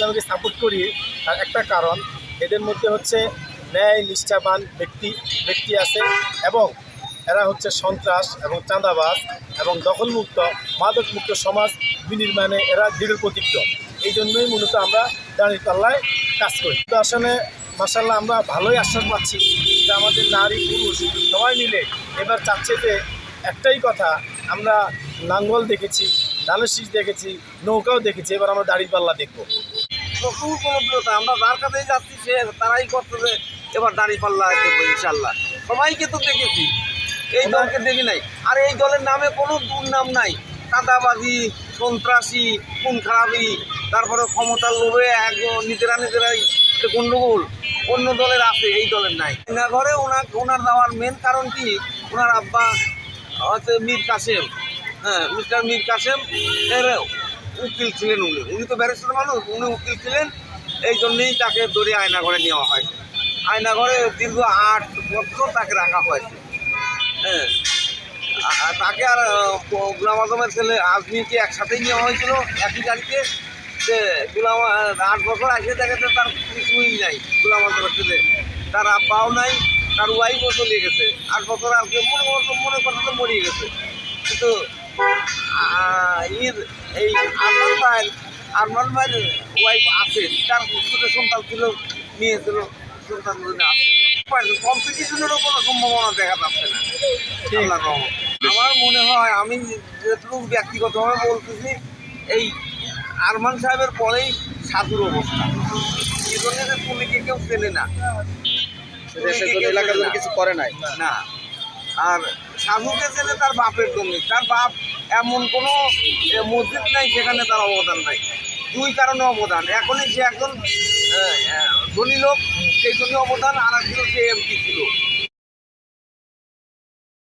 ইসলামকে সাপোর্ট করি তার একটা কারণ, এদের মধ্যে হচ্ছে ন্যায় নিষ্ঠাবান ব্যক্তি আছে, এবং এরা হচ্ছে সন্ত্রাস এবং চাঁদাবাজ এবং দখলমুক্ত মাদকমুক্ত সমাজ বিনির্মাণে এরা দৃঢ় প্রতিজ্ঞ। এই জন্যই মূলত আমরা দাঁড়িপাল্লায় কাজ করি। তো আসলে মাশাআল্লাহ আমরা ভালোই আশ্বাস পাচ্ছি যে আমাদের নারী পুরুষ সবাই মিলে এবার চাচ্ছে যে একটাই কথা, আমরা লাঙ্গল দেখেছি, ধানের শীষ দেখেছি, নৌকাও দেখেছি, এবার আমরা দাঁড়িপাল্লা দেখবো। প্রচুর জনপ্রিয়তা, আমরা যার কাছেই যাচ্ছি সে তারাই করতেছে এবার দাঁড়িপাল্লা দেবো ইনশাল্লাহ। সবাইকে তো দেখেছি, এই দলকে দেখি নাই। আর এই দলের নামে কোনো দুর্নাম নাই, চাঁদাবাজি, সন্ত্রাসী, খুন খারাপি, তারপরে ক্ষমতার লোভে নিজেরাই গণ্ডগোল অন্য দলের আছে, এই দলের নাই। না ঘরে ওনার যাওয়ার মেন কারণ কি, ওনার আব্বা হচ্ছে মীর কাসেম, মিস্টার মীর কাসেম এর উকিল ছিলেন। উনি তো ব্যারিস্টার মানুষ, উনি উকিল ছিলেন, এই জন্যেই তাকে ধরে আয়নাঘরে নেওয়া হয়েছে। আয়নাঘরে দীর্ঘ 8 বছর তাকে রাখা হয়েছে। তাকে আর গোলাম আজমের ছেলে আজমিকে একসাথেই নেওয়া হয়েছিল একই গাড়িতে। যে 8 বছর আসে দেখেছে তার কিছুই নাই, গোলাম আজমের ছেলে, তার আব্বাও নাই, তার ওয়াইফও চলে গেছে। 8 বছর আর কি মনে কথা তো মরিয়ে গেছে। কিন্তু এই আরমান ভাইয়ের ওয়াইফ আছে, তার ছোটো সন্তান ছিল, মেয়ে ছিল, সন্তান আছে। কম্পিটিশনেরও কোনো সম্ভাবনা দেখা যাচ্ছে না আল্লাহর রহমতে। আমার মনে হয়, আমি যেটুকু ব্যক্তিগতভাবে বলতেছি, এই আরমান সাহেবের পরেই সাধুর অবস্থা। এই জন্য যে পুলিকে কেউ চেনে না, এলাকার কিছু করে নাই না। আর সাধুকে চেনে তার বাপের জন্য, তার বাপ এমন কোনো মসজিদ নাই সেখানে তার অবদান নাই। 2 কারণে অবদান, এখনই সে একজন ধনী লোক, সেই জন্য অবদান, আর একজন সে এমপি ছিল।